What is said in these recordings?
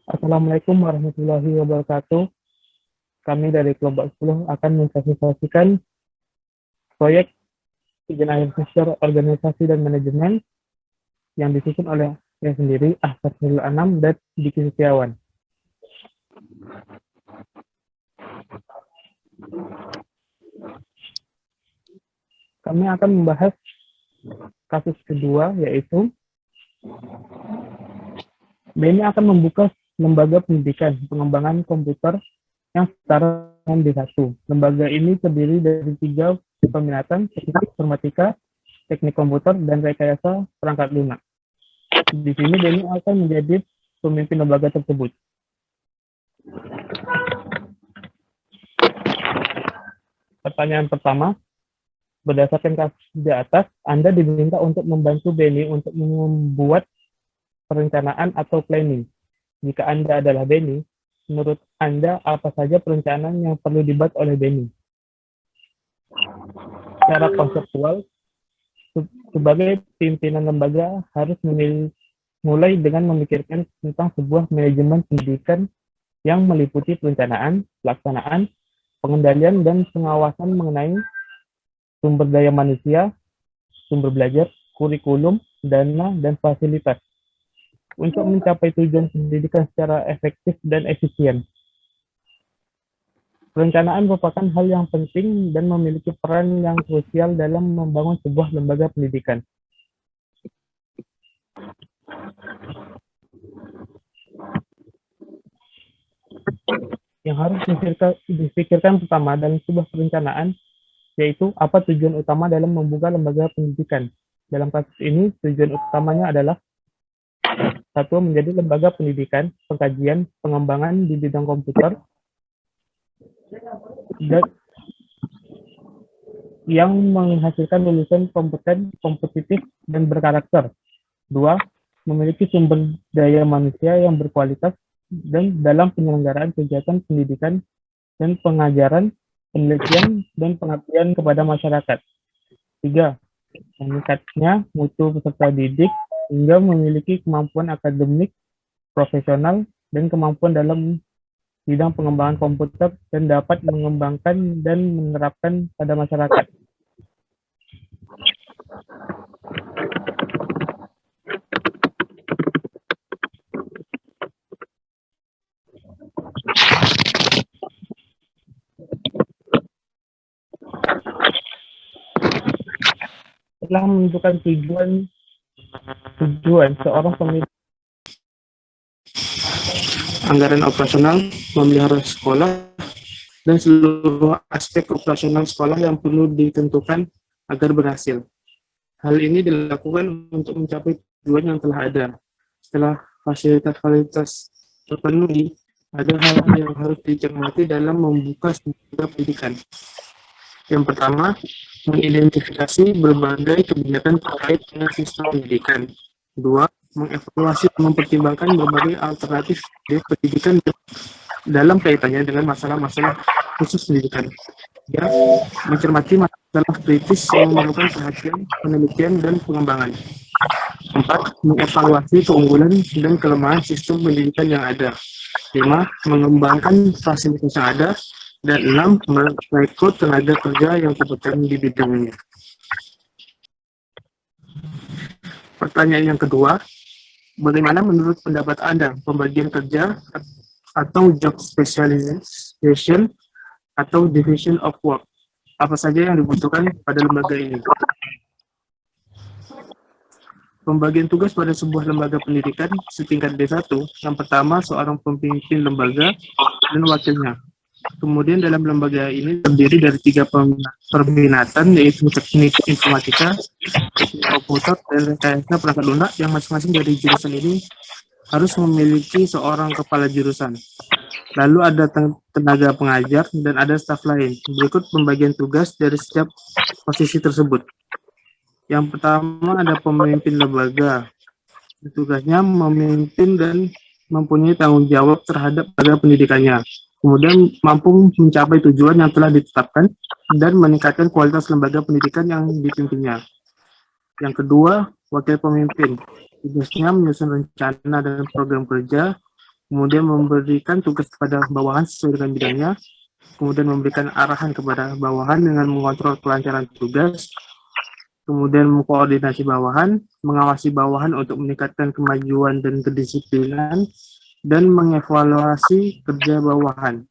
Assalamualaikum warahmatullahi wabarakatuh. Kami dari kelompok 10 akan mempresentasikan proyek izin akhir semester organisasi dan manajemen yang disusun oleh saya sendiri, Ahsanul Anam dan Diki Setiawan. Kami akan membahas kasus kedua, yaitu BNI akan membuka lembaga pendidikan pengembangan komputer yang setara dengan D1. Lembaga ini terdiri dari 3 peminatan, teknik informatika, teknik komputer, dan rekayasa perangkat lunak. Di sini BNI akan menjadi pemimpin lembaga tersebut. Pertanyaan pertama, berdasarkan kasus di atas, Anda diminta untuk membantu BNI untuk membuat perencanaan atau planning. Jika Anda adalah BNI, menurut Anda apa saja perencanaan yang perlu dibuat oleh BNI? Secara konseptual, sebagai pimpinan lembaga harus mulai dengan memikirkan tentang sebuah manajemen pendidikan yang meliputi perencanaan, pelaksanaan, pengendalian, dan pengawasan mengenai sumber daya manusia, sumber belajar, kurikulum, dana, dan fasilitas untuk mencapai tujuan pendidikan secara efektif dan efisien. Perencanaan merupakan hal yang penting dan memiliki peran yang krusial dalam membangun sebuah lembaga pendidikan. Yang harus dipikirkan pertama dalam sebuah perencanaan, yaitu apa tujuan utama dalam membuka lembaga pendidikan. Dalam kasus ini, tujuan utamanya adalah 1. Menjadi lembaga pendidikan, pengkajian, pengembangan di bidang komputer, dan yang menghasilkan lulusan kompeten, kompetitif, dan berkarakter. 2. Memiliki sumber daya manusia yang berkualitas dan dalam penyelenggaraan kegiatan pendidikan dan pengajaran, penelitian, dan pengabdian kepada masyarakat. 3. Meningkatnya mutu peserta didik hingga memiliki kemampuan akademik, profesional, dan kemampuan dalam bidang pengembangan komputer dan dapat mengembangkan dan menerapkan pada masyarakat. Setelah menentukan tujuan seorang pemimpin, anggaran operasional, memelihara sekolah, dan seluruh aspek operasional sekolah yang perlu ditentukan agar berhasil. Hal ini dilakukan untuk mencapai tujuan yang telah ada. Setelah fasilitas-fasilitas terpenuhi, ada hal yang harus dicermati dalam membuka lembaga pendidikan. Yang pertama, mengidentifikasi berbagai kebijakan terkait dengan sistem pendidikan. 2. Mengevaluasi dan mempertimbangkan berbagai alternatif pendidikan dalam kaitannya dengan masalah-masalah khusus pendidikan. 3. Mencermati masalah kritis yang memerlukan perhatian, penelitian, dan pengembangan. 4. Mengevaluasi keunggulan dan kelemahan sistem pendidikan yang ada. 5. Mengembangkan fasilitas yang ada. Dan 6. Merekrut tenaga kerja yang kompeten di bidangnya. Pertanyaan yang kedua, bagaimana menurut pendapat Anda pembagian kerja atau job specialization atau division of work? Apa saja yang dibutuhkan pada lembaga ini? Pembagian tugas pada sebuah lembaga pendidikan setingkat D1, yang pertama seorang pemimpin lembaga dan wakilnya. Kemudian dalam lembaga ini terdiri dari 3 peminatan, yaitu teknik informatika, teknik komputer, dan rekayasa perangkat lunak, yang masing-masing dari jurusan ini harus memiliki seorang kepala jurusan. Lalu ada tenaga pengajar dan ada staf lain. Berikut pembagian tugas dari setiap posisi tersebut. Yang pertama ada pemimpin lembaga. Tugasnya memimpin dan mempunyai tanggung jawab terhadap lembaga pendidikannya. Kemudian mampu mencapai tujuan yang telah ditetapkan dan meningkatkan kualitas lembaga pendidikan yang dipimpinnya. Yang kedua, wakil pemimpin. Tugasnya menyusun rencana dan program kerja, kemudian memberikan tugas kepada bawahan sesuai dengan bidangnya, kemudian memberikan arahan kepada bawahan dengan mengontrol kelancaran tugas, kemudian mengkoordinasi bawahan, mengawasi bawahan untuk meningkatkan kemajuan dan kedisiplinan, dan mengevaluasi kerja bawahan.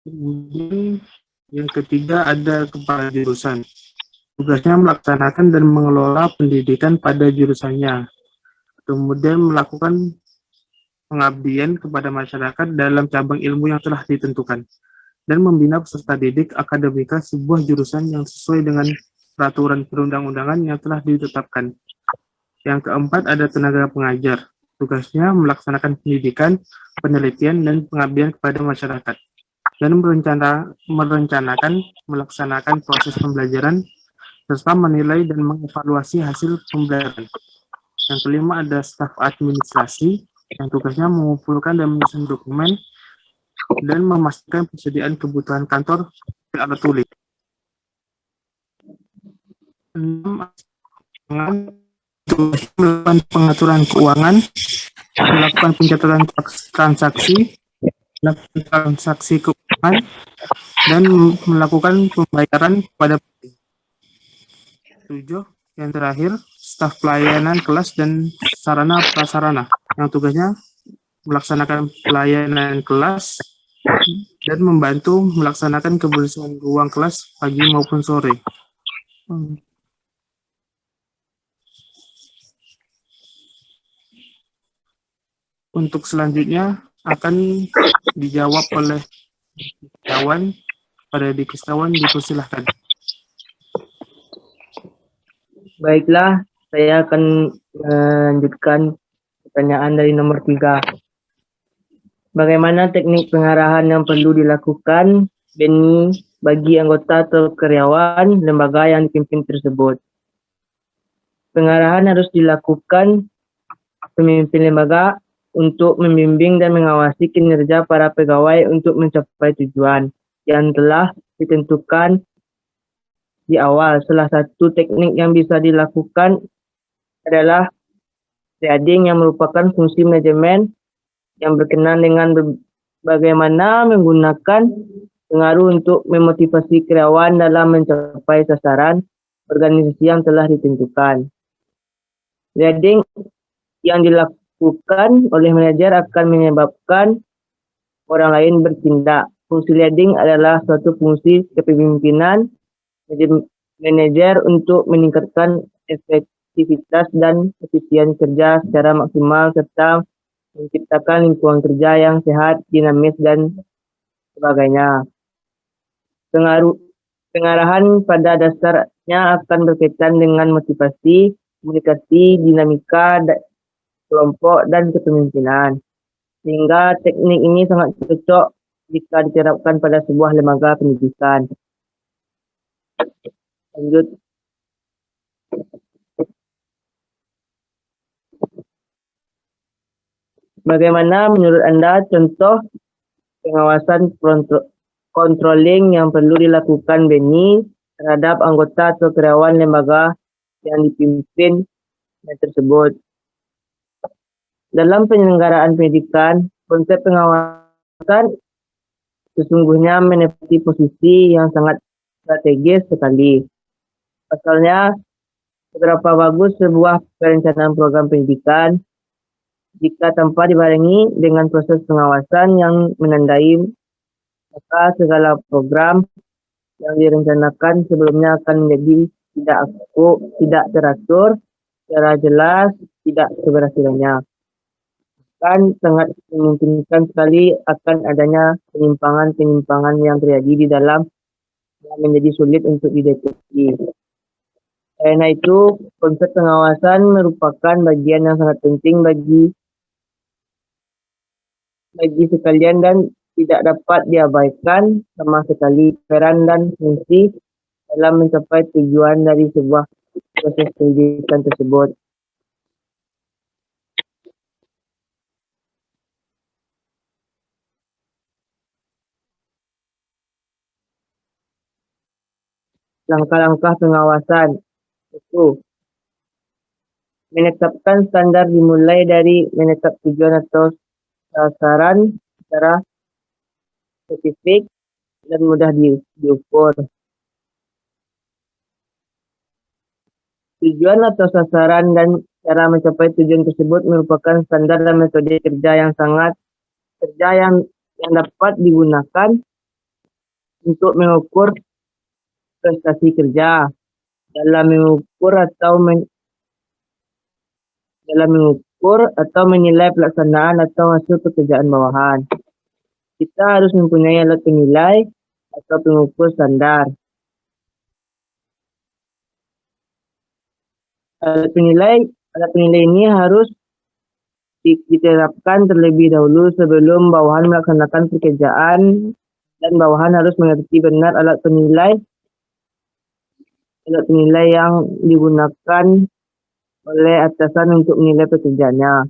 Kemudian yang ketiga ada kepala jurusan. Tugasnya melaksanakan dan mengelola pendidikan pada jurusannya. Kemudian melakukan pengabdian kepada masyarakat dalam cabang ilmu yang telah ditentukan. Dan membina peserta didik akademika sebuah jurusan yang sesuai dengan peraturan perundang-undangan yang telah ditetapkan. Yang keempat ada tenaga pengajar. Tugasnya melaksanakan pendidikan, penelitian, dan pengabdian kepada masyarakat. Dan melaksanakan proses pembelajaran, serta menilai dan mengevaluasi hasil pembelajaran. Yang kelima ada staf administrasi, yang tugasnya mengumpulkan dan menyusun dokumen, dan memastikan persediaan kebutuhan kantor dan alat tulis. 6. Melakukan pengaturan keuangan, melakukan pencatatan transaksi, melakukan transaksi keuangan, dan melakukan pembayaran kepada 7. Yang terakhir, staf pelayanan kelas dan sarana prasarana, yang tugasnya melaksanakan pelayanan kelas dan membantu melaksanakan kebersihan ruang kelas pagi maupun sore. Untuk selanjutnya akan dijawab oleh Kristawan. Pada Kristawan dipersilahkan. Baiklah, saya akan melanjutkan pertanyaan dari nomor 3. Bagaimana teknik pengarahan yang perlu dilakukan Beni bagi anggota atau karyawan lembaga yang dipimpin tersebut? Pengarahan harus dilakukan pemimpin lembaga untuk membimbing dan mengawasi kinerja para pegawai untuk mencapai tujuan yang telah ditentukan di awal. Salah satu teknik yang bisa dilakukan adalah triading, yang merupakan fungsi manajemen yang berkenaan dengan bagaimana menggunakan pengaruh untuk memotivasi karyawan dalam mencapai sasaran organisasi yang telah ditentukan. Triading yang dilakukan oleh manajer akan menyebabkan orang lain bertindak. Fungsi leading adalah suatu fungsi kepemimpinan manajer untuk meningkatkan efektivitas dan efisien kerja secara maksimal serta menciptakan lingkungan kerja yang sehat, dinamis, dan sebagainya. Pengarahan pada dasarnya akan berkaitan dengan motivasi, komunikasi, dinamika kelompok, dan kepemimpinan. Sehingga teknik ini sangat cocok jika diterapkan pada sebuah lembaga pendidikan. Lanjut. Bagaimana menurut Anda contoh pengawasan controlling yang perlu dilakukan Beni terhadap anggota atau karyawan lembaga yang dipimpin tersebut? Dalam penyelenggaraan pendidikan, konsep pengawasan sesungguhnya menepati posisi yang sangat strategis sekali. Pasalnya, seberapa bagus sebuah perencanaan program pendidikan jika tanpa dibarengi dengan proses pengawasan yang menandai, maka segala program yang direncanakan sebelumnya akan menjadi tidak teratur, secara jelas, tidak keberhasilannya. Kan sangat memungkinkan sekali akan adanya penyimpangan-penyimpangan yang terjadi di dalam yang menjadi sulit untuk dideteksi. Karena itu, konsep pengawasan merupakan bagian yang sangat penting bagi sekalian dan tidak dapat diabaikan sama sekali peran dan fungsi dalam mencapai tujuan dari sebuah proses pendidikan tersebut. Langkah-langkah pengawasan itu Menetapkan standar dimulai dari menetap tujuan atau sasaran secara spesifik dan mudah diukur. Tujuan atau sasaran dan cara mencapai tujuan tersebut merupakan standar dan metode kerja yang dapat digunakan untuk mengukur prestasi kerja. Dalam mengukur atau menilai pelaksanaan atau hasil pekerjaan bawahan. Kita harus mempunyai alat penilai atau pengukur standar. Alat penilai ini harus diterapkan terlebih dahulu sebelum bawahan melaksanakan pekerjaan, dan bawahan harus mengerti benar alat penilai yang digunakan oleh atasan untuk menilai pekerjaannya.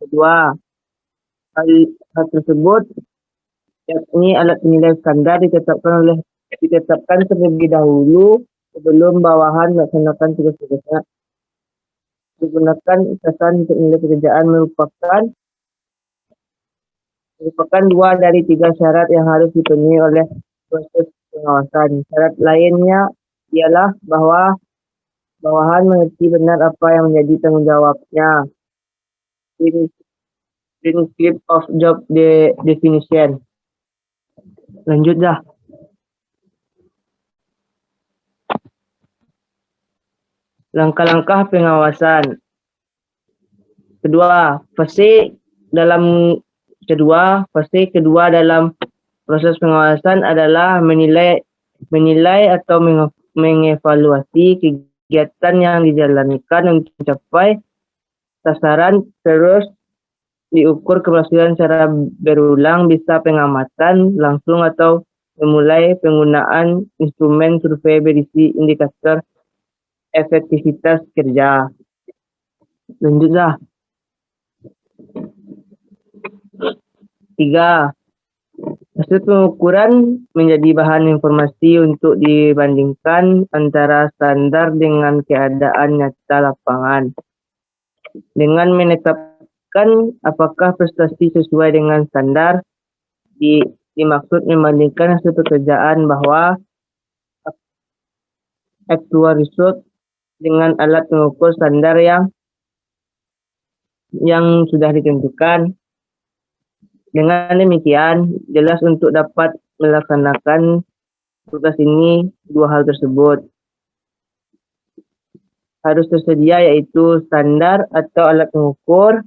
Kedua, hal tersebut yakni alat penilai standar ditetapkan terlebih dahulu sebelum bawahan melaksanakan tugas-tugasnya. Digunakan atasan untuk menilai pekerjaan merupakan 2 dari 3 syarat yang harus dipenuhi oleh proses pengawasan. Syarat lainnya ialah bahwa bawahan mengerti benar apa yang menjadi tanggung jawabnya. Principle of job definition. Lanjut dah. Langkah-langkah pengawasan. Fase kedua dalam proses pengawasan adalah menilai atau mengevaluasi kegiatan yang dijalankan untuk mencapai sasaran, terus diukur keberhasilan secara berulang, bisa pengamatan langsung atau memulai penggunaan instrumen survei berisi indikator efektivitas kerja. Lanjutlah. 3. Hasil pengukuran menjadi bahan informasi untuk dibandingkan antara standar dengan keadaan nyata lapangan. Dengan menetapkan apakah prestasi sesuai dengan standar, dimaksud membandingkan hasil pekerjaan bahwa actual result dengan alat pengukur standar yang sudah ditentukan. Dengan demikian, jelas untuk dapat melaksanakan tugas ini, 2 hal tersebut harus tersedia, yaitu standar atau alat pengukur.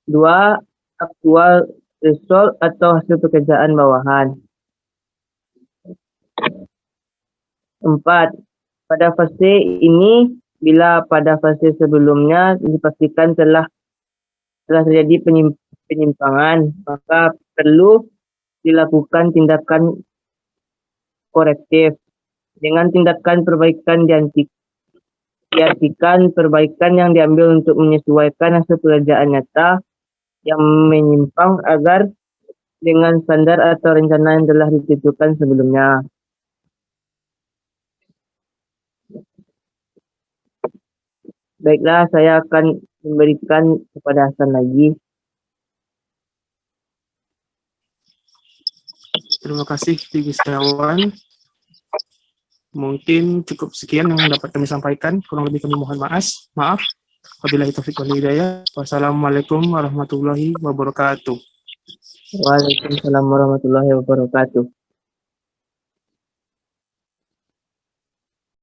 2. Actual result atau hasil pekerjaan bawahan. 4. Pada fase ini, bila pada fase sebelumnya dipastikan telah terjadi penyimpangan, maka perlu dilakukan tindakan korektif. Dengan tindakan perbaikan diartikan perbaikan yang diambil untuk menyesuaikan hasil pekerjaan nyata yang menyimpang agar dengan standar atau rencana yang telah ditentukan sebelumnya. Baiklah, saya akan memberikan kepada Hasan lagi. Terima kasih, Tinggi Setiawan. Mungkin cukup sekian yang dapat kami sampaikan. Kurang lebih kami mohon maaf. Wabillahi taufiq wal hidayah. Wassalamualaikum warahmatullahi wabarakatuh. Waalaikumsalam warahmatullahi wabarakatuh.